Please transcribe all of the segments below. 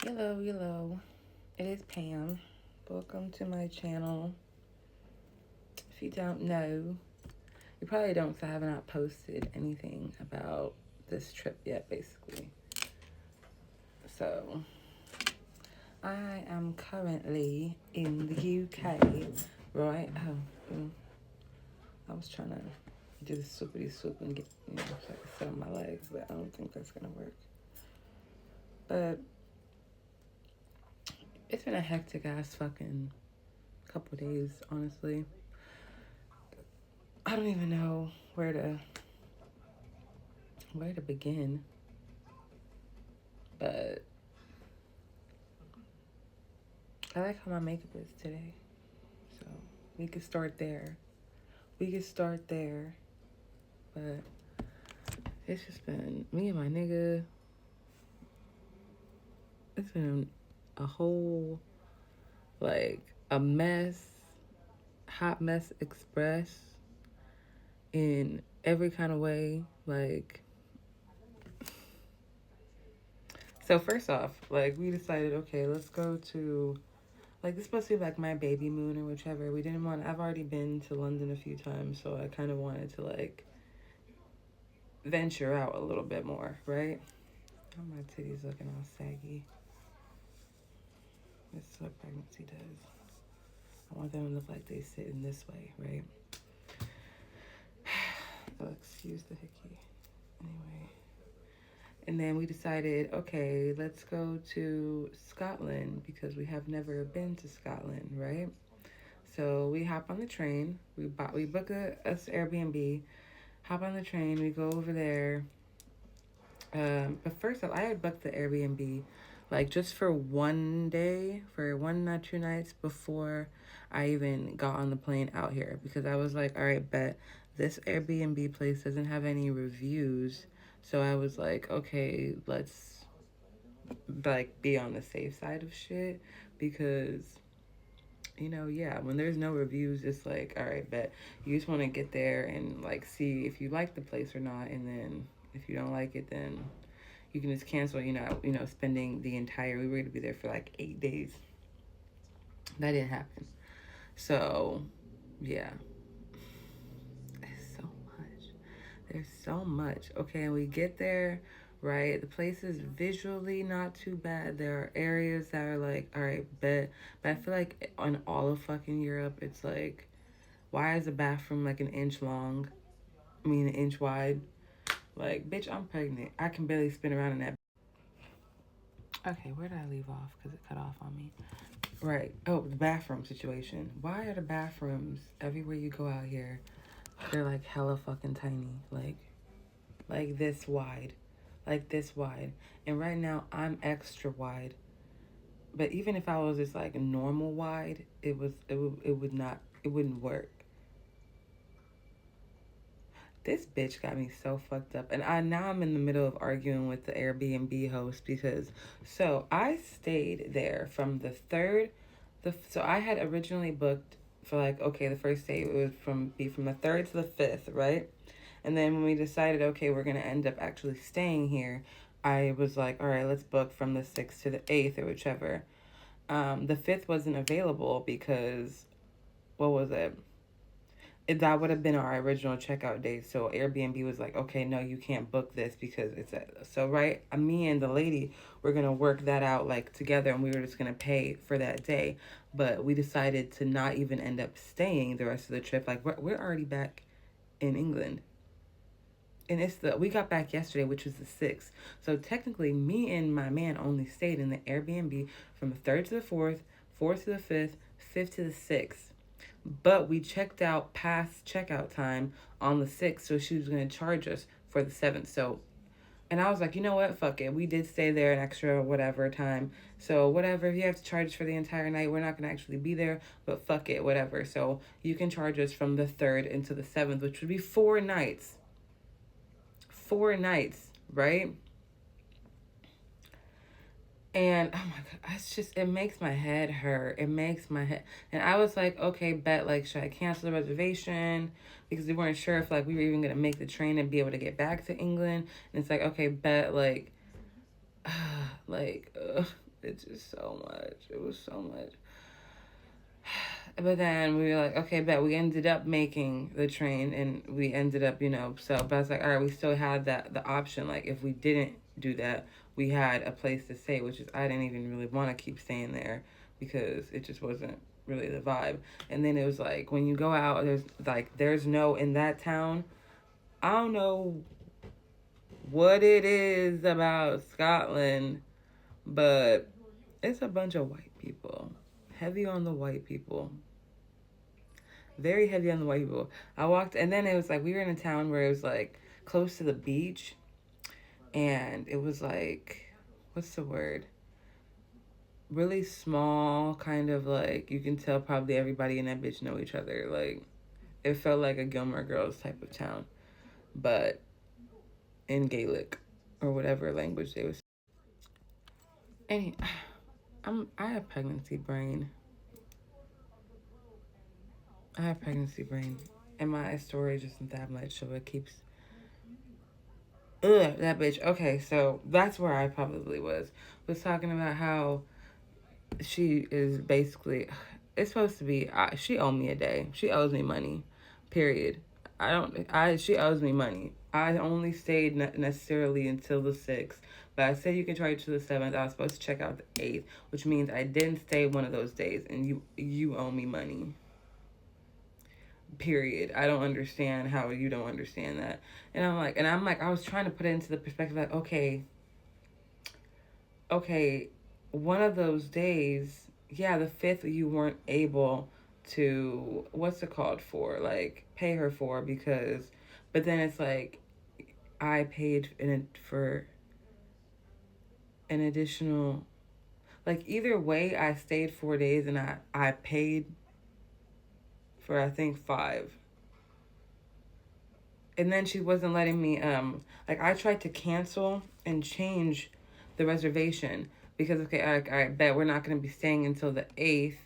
Hello. It is Pam. Welcome to my channel. If you don't know, you probably don't because I have not posted anything about this trip yet, basically. So, I am currently in the UK, right? I was trying to do the swoopity swoop and get, so I can sit on my legs, but I don't think that's going to work. But it's been a hectic ass fucking couple days, honestly. I don't even know where to begin, but I like how my makeup is today. So we could start there. But it's just been me and my nigga. It's been a whole, like, a mess, hot mess express in every kind of way. Like, so first off, like, we decided, okay, let's go to, like, this is supposed to be like my baby moon or whichever. We didn't want, I've already been to London a few times, so I kind of wanted to, like, venture out a little bit more, right? Oh, my titties looking all saggy. This is what pregnancy does. I want them to look like they sit in this way, right? So excuse the hickey. Anyway. And then we decided, okay, let's go to Scotland because we have never been to Scotland, right? So we hop on the train. We book a Airbnb. Hop on the train. We go over there. But first off, I had booked the Airbnb like just for one day, for one night, 2 nights before I even got on the plane out here because I was like, all right, bet this Airbnb place doesn't have any reviews. So I was like, okay, let's like be on the safe side of shit because yeah, when there's no reviews, it's like, all right, bet you just want to get there and like see if you like the place or not, and then if you don't like it, then you can just cancel. Spending the entire. We were going to be there for like 8 days. That didn't happen. So, yeah, there's so much. There's so much. Okay, and we get there, right? The place is visually not too bad. There are areas that are like, all right, but I feel like on all of fucking Europe, it's like, why is the bathroom like an inch long? I mean, an inch wide. Like, bitch, I'm pregnant. I can barely spin around in that. Okay, where did I leave off? Because it cut off on me. Right. Oh, the bathroom situation. Why are the bathrooms everywhere you go out here? They're like hella fucking tiny. Like this wide. Like this wide. And right now I'm extra wide. But even if I was just like normal wide, it wouldn't work. This bitch got me so fucked up. And I'm in the middle of arguing with the Airbnb host because so I stayed there from the third so I had originally booked for like, okay, the first day it would from the third to the fifth, right? And then when we decided, okay, we're gonna end up actually staying here, I was like, all right, let's book from the sixth to the eighth or whichever. The fifth wasn't available because what was it? That would have been our original checkout date. So Airbnb was like, okay, no, you can't book this because so right. Me and the lady were gonna work that out like together, and we were just gonna pay for that day. But we decided to not even end up staying the rest of the trip. Like we're already back in England, and we got back yesterday, which was the 6th. So technically, me and my man only stayed in the Airbnb from the third to the fourth, fourth to the fifth, fifth to the sixth. But we checked out past checkout time on the 6th, so she was going to charge us for the 7th. So, and I was like, you know what? Fuck it. We did stay there an extra whatever time. So, whatever. If you have to charge us for the entire night, we're not going to actually be there, but fuck it, whatever. So, you can charge us from the 3rd into the 7th, which would be 4 nights. 4 nights, right? And oh my god, it makes my head hurt. It makes my head. And I was like, okay, bet, like, should I cancel the reservation? Because we weren't sure if like we were even gonna make the train and be able to get back to England. And it's like, okay, bet, like, like, It's just so much. It was so much. But then we were like, okay, bet we ended up making the train, and we ended up, so, but I was like, all right, we still had the option. Like, if we didn't do that, we had a place to stay, which is, I didn't even really want to keep staying there because it just wasn't really the vibe. And then it was like, when you go out, there's no, in that town, I don't know what it is about Scotland, but it's a bunch of white people. Heavy on the white people. Very heavy on the white people. I walked, and then it was like we were in a town where it was like close to the beach, and it was like, what's the word? Really small, kind of like you can tell probably everybody in that bitch know each other. Like it felt like a Gilmore Girls type of town, but in Gaelic or whatever language they was. Any, I have pregnancy brain. I have pregnancy brain, and my storage isn't that much, so it keeps. Ugh, that bitch. Okay, so that's where I probably was talking about how she is basically. It's supposed to be. She owed me a day. She owes me money. Period. I don't. She owes me money. I only stayed necessarily until the 6th, but I said you can try to the 7th. I was supposed to check out the 8th, which means I didn't stay one of those days, and you owe me money. Period. I don't understand how you don't understand that. And I'm like, I was trying to put it into the perspective like, okay, one of those days, yeah, the 5th you weren't able to, what's it called for? Like, pay her for because, but then it's like, I paid for an additional, like, either way, I stayed 4 days and I paid for, I think, 5. And then she wasn't letting me like I tried to cancel and change the reservation because okay, I bet we're not going to be staying until the 8th,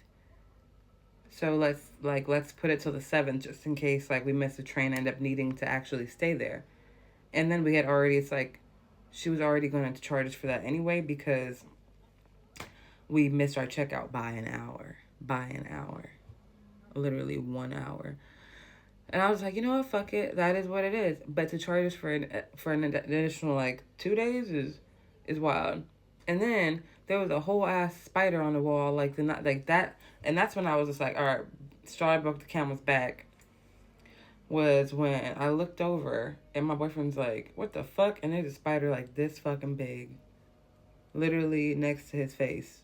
so let's put it till the 7th just in case like we miss a train, end up needing to actually stay there. And then we had already, it's like she was already going to charge us for that anyway because we missed our checkout by an hour, literally 1 hour. And I was like, you know what, fuck it, that is what it is. But to charge us for an additional like 2 days is wild. And then there was a whole ass spider on the wall, like the not like that, and that's when I was just like, all right, straw broke the camel's back. Was when I looked over and my boyfriend's like, what the fuck? And there's a spider like this fucking big, literally next to his face.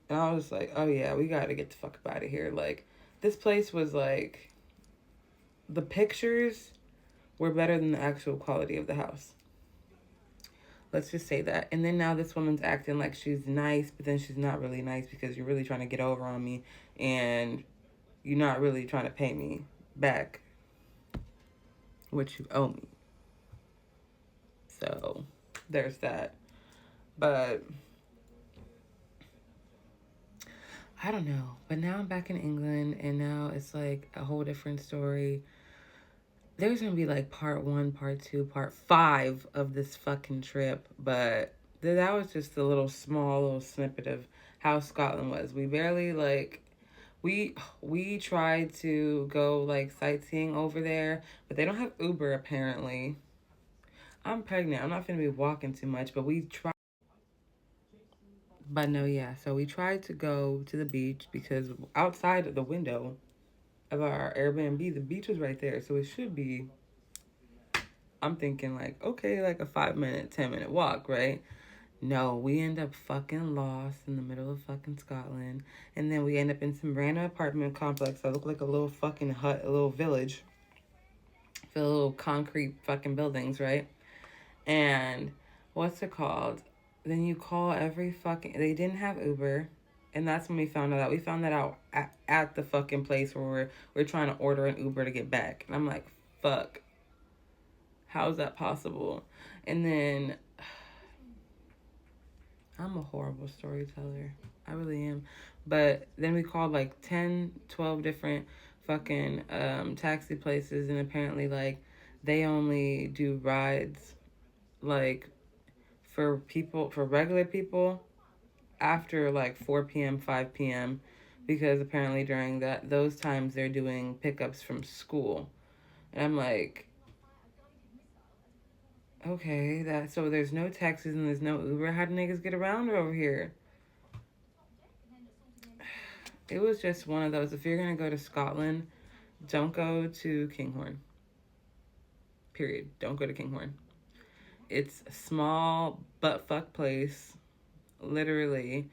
And I was like, oh yeah, we gotta get the fuck up out of here. Like, this place was like, the pictures were better than the actual quality of the house. Let's just say that. And then now this woman's acting like she's nice, but then she's not really nice because you're really trying to get over on me and you're not really trying to pay me back what you owe me. So there's that. But I don't know. But now I'm back in England and now it's like a whole different story. There's gonna be like part 1, part 2, part 5 of this fucking trip, but that was just a small little snippet of how Scotland was. We barely like we tried to go like sightseeing over there, but they don't have Uber apparently. I'm pregnant. I'm not gonna be walking too much, but we tried. But no, yeah. So we tried to go to the beach because outside of the window of our Airbnb, the beach was right there, so it should be. I'm thinking like, okay, like a 5-minute, 10-minute walk, right? No, we end up fucking lost in the middle of fucking Scotland. And then we end up in some random apartment complex that looked like a little fucking hut, a little village. Filled with little concrete fucking buildings, right? And what's it called? Then you call every fucking... They didn't have Uber. And that's when we found that out. We found that out at the fucking place where we're trying to order an Uber to get back. And I'm like, fuck. How is that possible? And then... I'm a horrible storyteller. I really am. But then we called like 10, 12 different fucking taxi places. And apparently, like, they only do rides, like, for regular people after like 4 p.m., 5 p.m., because apparently during those times they're doing pickups from school. And I'm like, okay, so there's no taxis and there's no Uber. How do niggas get around over here? It was just one of those. If you're gonna go to Scotland, don't go to Kinghorn. Period. Don't go to Kinghorn. It's a small butt fuck place, literally,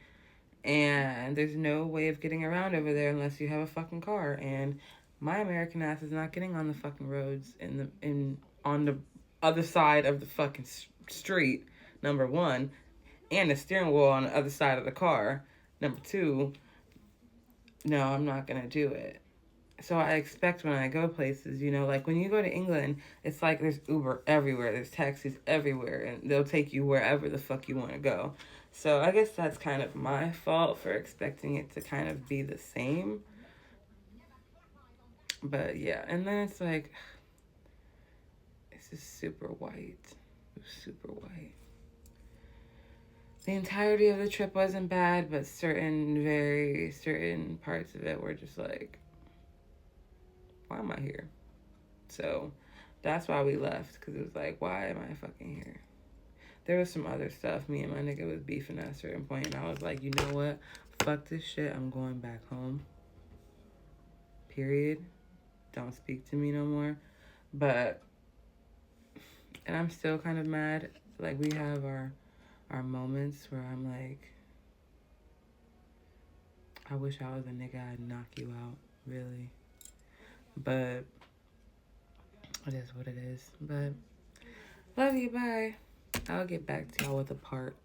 and there's no way of getting around over there unless you have a fucking car. And my American ass is not getting on the fucking roads in on the other side of the fucking street. Number one, and the steering wheel on the other side of the car. Number two, no, I'm not gonna do it. So I expect when I go places, like when you go to England, it's like there's Uber everywhere, there's taxis everywhere, and they'll take you wherever the fuck you want to go. So I guess that's kind of my fault for expecting it to kind of be the same. But yeah, and then it's like, it's just super white. Super white. The entirety of the trip wasn't bad, but certain parts of it were just like, why am I here? So that's why we left, because it was like, why am I fucking here? There was some other stuff. Me and my nigga was beefing at a certain point, and I was like, you know what? Fuck this shit. I'm going back home. Period. Don't speak to me no more. But, and I'm still kind of mad. Like, we have our moments where I'm like, I wish I was a nigga. I'd knock you out, really. But it is what it is. But love you. Bye. I'll get back to y'all with a part